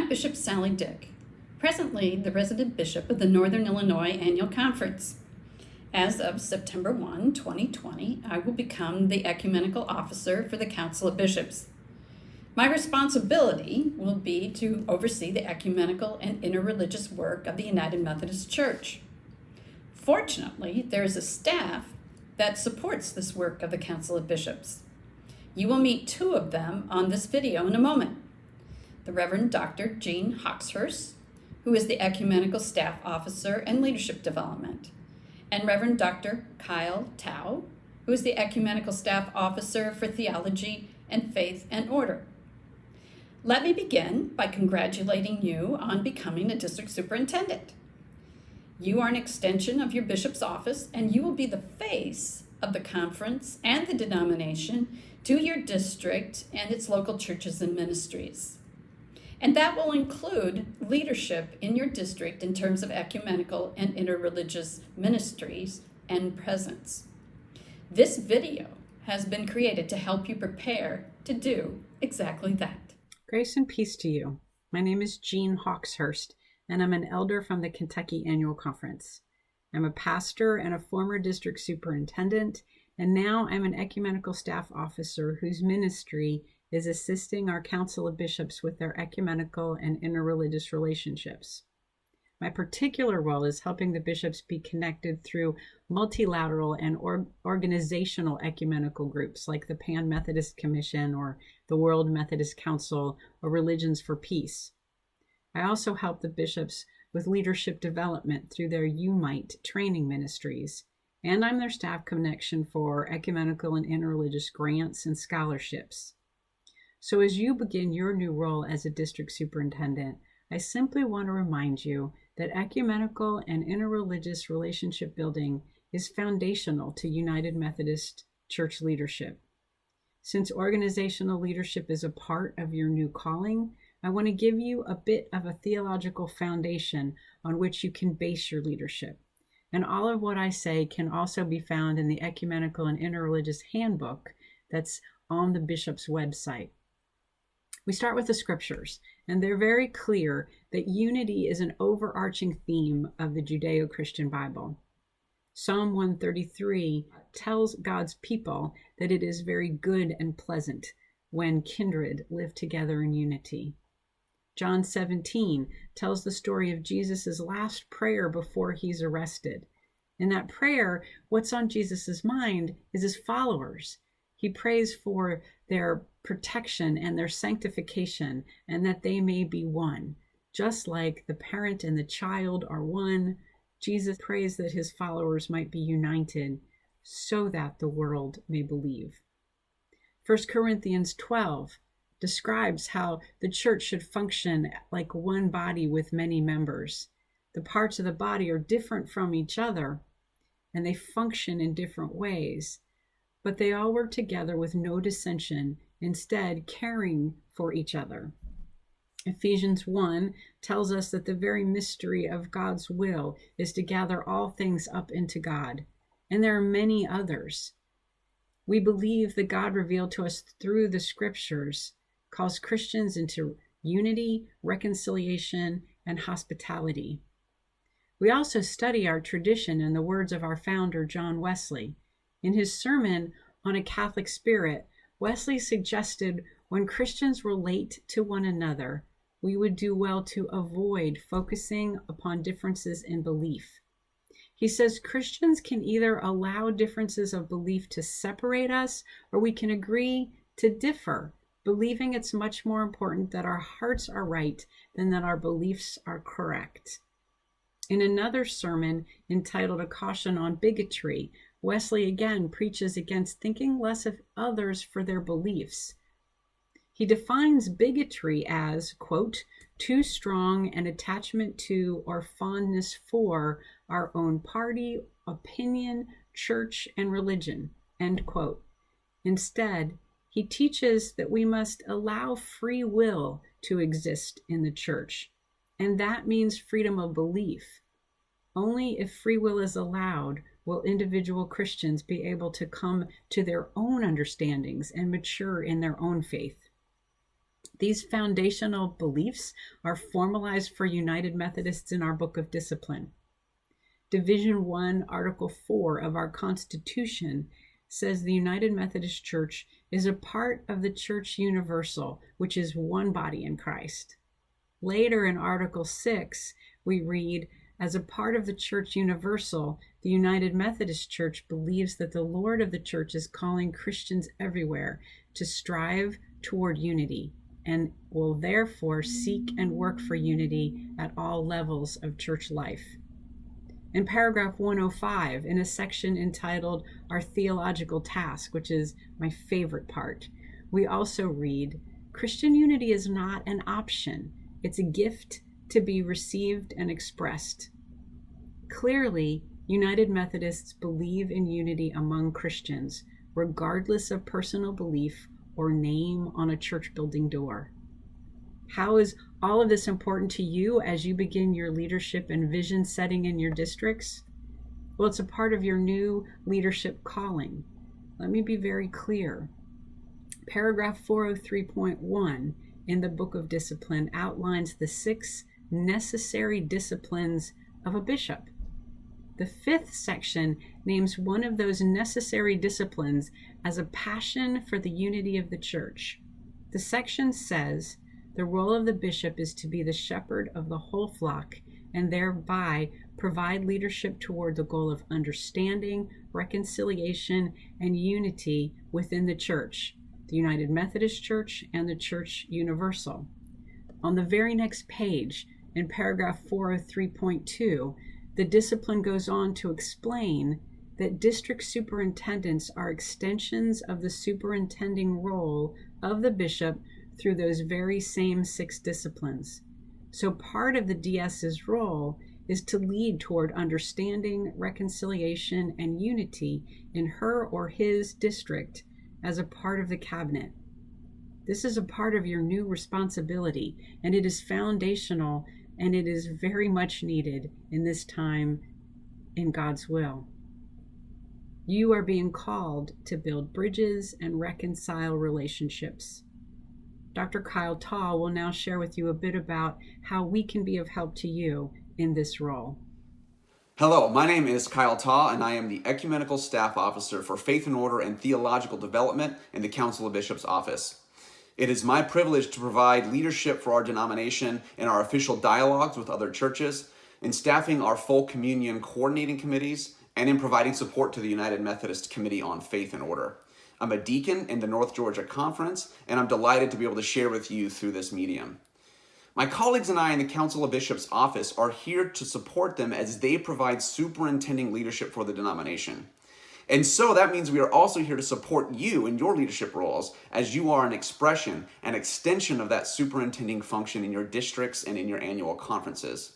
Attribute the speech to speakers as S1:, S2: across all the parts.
S1: I'm Bishop Sally Dick, presently the resident bishop of the Northern Illinois Annual Conference. As of September 1, 2020, I will become the ecumenical officer for the Council of Bishops. My responsibility will be to oversee the ecumenical and interreligious work of the United Methodist Church. Fortunately, there is a staff that supports this work of the Council of Bishops. You will meet two of them on this video in a moment. The Reverend Dr. Jean Hawkshurst, who is the Ecumenical Staff Officer and Leadership Development, and Reverend Dr. Kyle Tao, who is the Ecumenical Staff Officer for Theology and Faith and Order. Let me begin by congratulating you on becoming a district superintendent. You are an extension of your bishop's office, and you will be the face of the conference and the denomination to your district and its local churches and ministries. And that will include leadership in your district in terms of ecumenical and interreligious ministries and presence. This video has been created to help you prepare to do exactly that.
S2: Grace and peace to you. My name is Jean Hawkshurst, and I'm an elder from the Kentucky Annual Conference. I'm a pastor and a former district superintendent, and now I'm an ecumenical staff officer whose ministry is assisting our Council of Bishops with their ecumenical and interreligious relationships. My particular role is helping the bishops be connected through multilateral and organizational ecumenical groups like the Pan Methodist Commission or the World Methodist Council or Religions for Peace. I also help the bishops with leadership development through their Unite training ministries, and I'm their staff connection for ecumenical and interreligious grants and scholarships. So as you begin your new role as a district superintendent, I simply want to remind you that ecumenical and interreligious relationship building is foundational to United Methodist Church leadership. Since organizational leadership is a part of your new calling, I want to give you a bit of a theological foundation on which you can base your leadership. And all of what I say can also be found in the Ecumenical and Interreligious Handbook that's on the bishop's website. We start with the scriptures, and they're very clear that unity is an overarching theme of the Judeo-Christian Bible. Psalm 133 tells God's people that it is very good and pleasant when kindred live together in unity. John 17 tells the story of Jesus' last prayer before he's arrested. In that prayer, what's on Jesus' mind is his followers. He prays for their protection and their sanctification, and that they may be one. Just like the parent and the child are one, Jesus prays that his followers might be united so that the world may believe. 1 Corinthians 12 describes how the church should function like one body with many members. The parts of the body are different from each other, and they function in different ways, but they all work together with no dissension, instead caring for each other. Ephesians 1 tells us that the very mystery of God's will is to gather all things up into God, and there are many others. We believe that God revealed to us through the scriptures calls Christians into unity, reconciliation, and hospitality. We also study our tradition and the words of our founder, John Wesley. In his sermon on a Catholic spirit, Wesley suggested when Christians relate to one another, we would do well to avoid focusing upon differences in belief. He says Christians can either allow differences of belief to separate us, or we can agree to differ, believing it's much more important that our hearts are right than that our beliefs are correct. In another sermon entitled A Caution on Bigotry, Wesley again preaches against thinking less of others for their beliefs. He defines bigotry as, quote, too strong an attachment to or fondness for our own party, opinion, church, and religion, end quote. Instead, he teaches that we must allow free will to exist in the church, and that means freedom of belief. Only if free will is allowed will individual Christians be able to come to their own understandings and mature in their own faith. These foundational beliefs are formalized for United Methodists in our Book of Discipline. Division 1, Article 4 of our Constitution says the United Methodist Church is a part of the Church Universal, which is one body in Christ. Later in Article 6, we read, as a part of the Church Universal, the United Methodist Church believes that the Lord of the Church is calling Christians everywhere to strive toward unity and will therefore seek and work for unity at all levels of church life. In paragraph 105, in a section entitled Our Theological Task, which is my favorite part, we also read, Christian unity is not an option. It's a gift to be received and expressed. Clearly, United Methodists believe in unity among Christians, regardless of personal belief or name on a church building door. How is all of this important to you as you begin your leadership and vision setting in your districts? Well, it's a part of your new leadership calling. Let me be very clear. Paragraph 403.1 in the Book of Discipline outlines the 6 necessary disciplines of a bishop. The 5th section names one of those necessary disciplines as a passion for the unity of the church. The section says the role of the bishop is to be the shepherd of the whole flock and thereby provide leadership toward the goal of understanding, reconciliation, and unity within the church, the United Methodist Church and the Church Universal. On the very next page, in paragraph 403.2, the discipline goes on to explain that district superintendents are extensions of the superintending role of the bishop through those very same 6 disciplines. So part of the DS's role is to lead toward understanding, reconciliation, and unity in her or his district as a part of the cabinet. This is a part of your new responsibility, and it is foundational, and it is very much needed in this time in God's will. You are being called to build bridges and reconcile relationships. Dr. Kyle Tall will now share with you a bit about how we can be of help to you in this role.
S3: Hello, my name is Kyle Tall, and I am the Ecumenical Staff Officer for Faith and Order and Theological Development in the Council of Bishops Office. It is my privilege to provide leadership for our denomination in our official dialogues with other churches, in staffing our full communion coordinating committees, and in providing support to the United Methodist Committee on Faith and Order. I'm a deacon in the North Georgia Conference, and I'm delighted to be able to share with you through this medium. My colleagues and I in the Council of Bishops office are here to support them as they provide superintending leadership for the denomination. And so that means we are also here to support you in your leadership roles as you are an expression, an extension of that superintending function in your districts and in your annual conferences.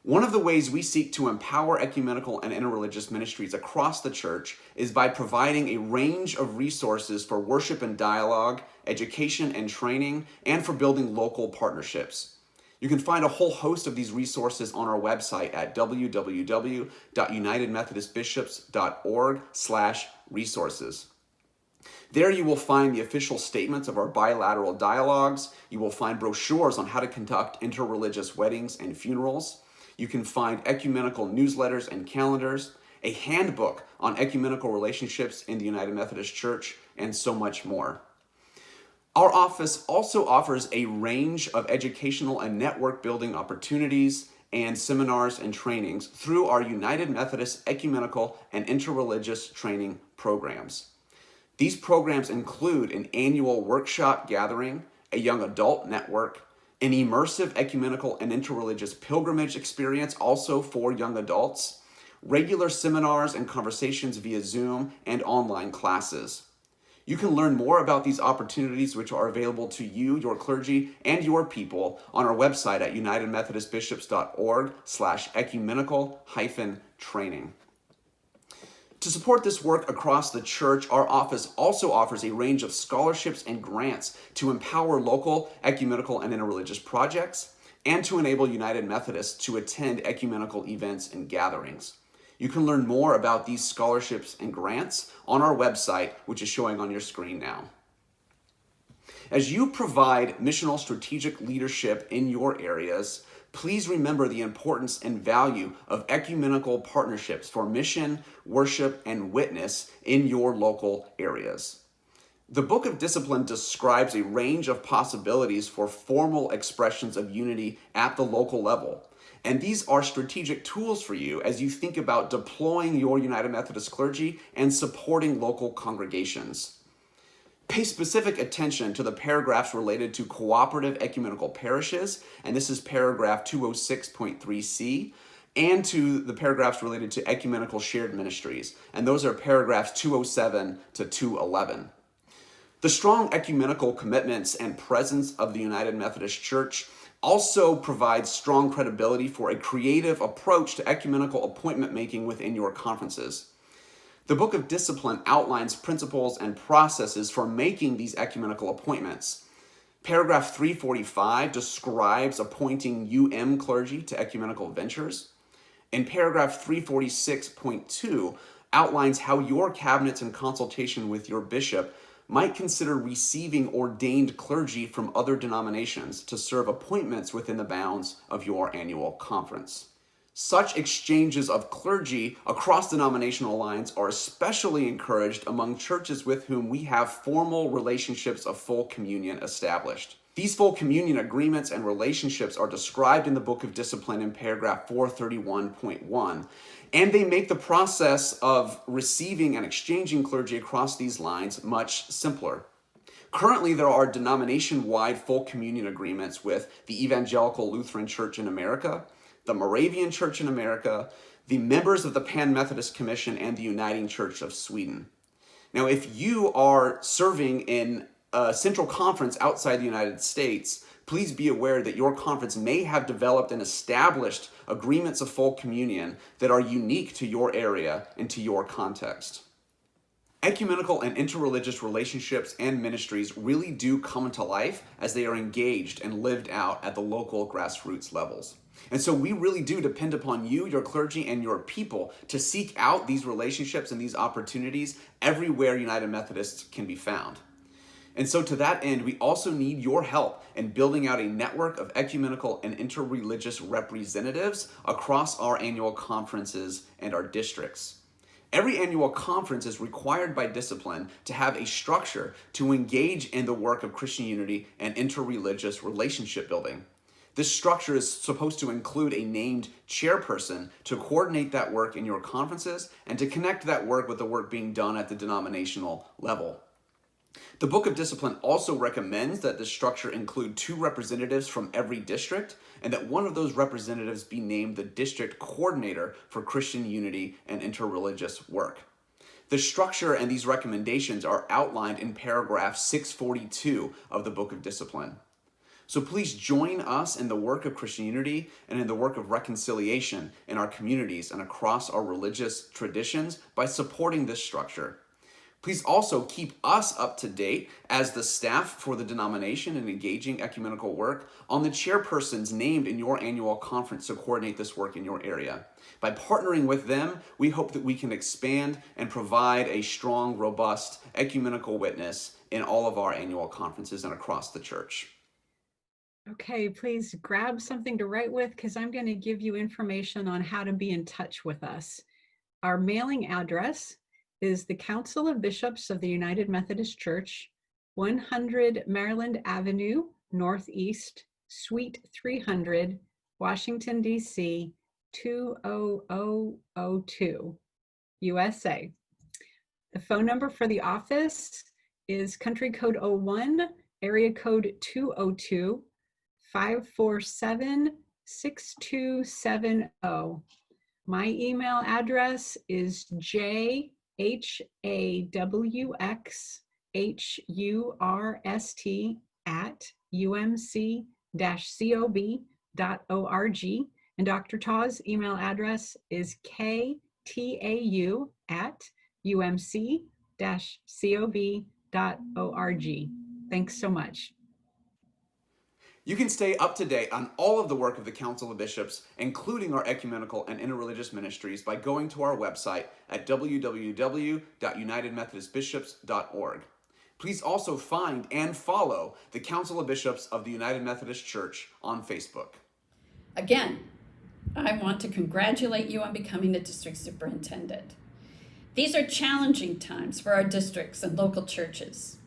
S3: One of the ways we seek to empower ecumenical and interreligious ministries across the church is by providing a range of resources for worship and dialogue, education and training, and for building local partnerships. You can find a whole host of these resources on our website at www.unitedmethodistbishops.org/resources. There you will find the official statements of our bilateral dialogues. You will find brochures on how to conduct interreligious weddings and funerals. You can find ecumenical newsletters and calendars, a handbook on ecumenical relationships in the United Methodist Church, and so much more. Our office also offers a range of educational and network building opportunities and seminars and trainings through our United Methodist Ecumenical and Interreligious Training programs. These programs include an annual workshop gathering, a young adult network, an immersive ecumenical and interreligious pilgrimage experience also for young adults, regular seminars and conversations via Zoom, and online classes. You can learn more about these opportunities which are available to you, your clergy, and your people on our website at unitedmethodistbishops.org/ecumenical-training. To support this work across the church, our office also offers a range of scholarships and grants to empower local ecumenical and interreligious projects and to enable United Methodists to attend ecumenical events and gatherings. You can learn more about these scholarships and grants on our website, which is showing on your screen now. As you provide missional strategic leadership in your areas, please remember the importance and value of ecumenical partnerships for mission, worship, and witness in your local areas. The Book of Discipline describes a range of possibilities for formal expressions of unity at the local level. And these are strategic tools for you as you think about deploying your United Methodist clergy and supporting local congregations. Pay specific attention to the paragraphs related to cooperative ecumenical parishes, and this is paragraph 206.3c, and to the paragraphs related to ecumenical shared ministries, and those are paragraphs 207 to 211. The strong ecumenical commitments and presence of the United Methodist Church also provides strong credibility for a creative approach to ecumenical appointment making within your conferences. The Book of Discipline outlines principles and processes for making these ecumenical appointments. Paragraph 345 describes appointing UM clergy to ecumenical ventures. And paragraph 346.2 outlines how your cabinets in consultation with your bishop might consider receiving ordained clergy from other denominations to serve appointments within the bounds of your annual conference. Such exchanges of clergy across denominational lines are especially encouraged among churches with whom we have formal relationships of full communion established. These full communion agreements and relationships are described in the Book of Discipline in paragraph 431.1, and they make the process of receiving and exchanging clergy across these lines much simpler. Currently, there are denomination-wide full communion agreements with the Evangelical Lutheran Church in America, the Moravian Church in America, the members of the Pan-Methodist Commission, and the Uniting Church of Sweden. Now, if you are serving in a central conference outside the United States, please be aware that your conference may have developed and established agreements of full communion that are unique to your area and to your context. Ecumenical and interreligious relationships and ministries really do come to life as they are engaged and lived out at the local grassroots levels. And so we really do depend upon you, your clergy, and your people to seek out these relationships and these opportunities everywhere United Methodists can be found. And so to that end, we also need your help in building out a network of ecumenical and interreligious representatives across our annual conferences and our districts. Every annual conference is required by discipline to have a structure to engage in the work of Christian unity and interreligious relationship building. This structure is supposed to include a named chairperson to coordinate that work in your conferences and to connect that work with the work being done at the denominational level. The Book of Discipline also recommends that this structure include 2 representatives from every district and that one of those representatives be named the district coordinator for Christian unity and interreligious work. The structure and these recommendations are outlined in paragraph 642 of the Book of Discipline. So please join us in the work of Christian unity and in the work of reconciliation in our communities and across our religious traditions by supporting this structure. Please also keep us up to date as the staff for the denomination in engaging ecumenical work on the chairpersons named in your annual conference to coordinate this work in your area. By partnering with them, we hope that we can expand and provide a strong, robust ecumenical witness in all of our annual conferences and across the church.
S2: Okay, please grab something to write with because I'm going to give you information on how to be in touch with us. Our mailing address is the Council of Bishops of the United Methodist Church, 100 Maryland Avenue, Northeast, Suite 300, Washington, D.C., 20002, USA. The phone number for the office is country code 01, area code 202, 547-6270. My email address is jhawxhurst@umc-cob.org. And Dr. Taw's email address is ktau@umc-cob.org. Thanks so much.
S3: You can stay up to date on all of the work of the Council of Bishops, including our ecumenical and interreligious ministries, by going to our website at www.unitedmethodistbishops.org. Please also find and follow the Council of Bishops of the United Methodist Church on Facebook.
S1: Again, I want to congratulate you on becoming the district superintendent. These are challenging times for our districts and local churches,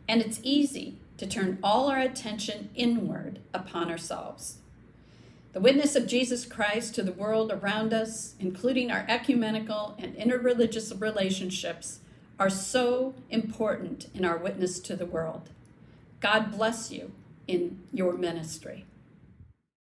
S1: and it's easy to turn all our attention inward upon ourselves. The witness of Jesus Christ to the world around us, including our ecumenical and interreligious relationships, are so important in our witness to the world. God bless you in your ministry.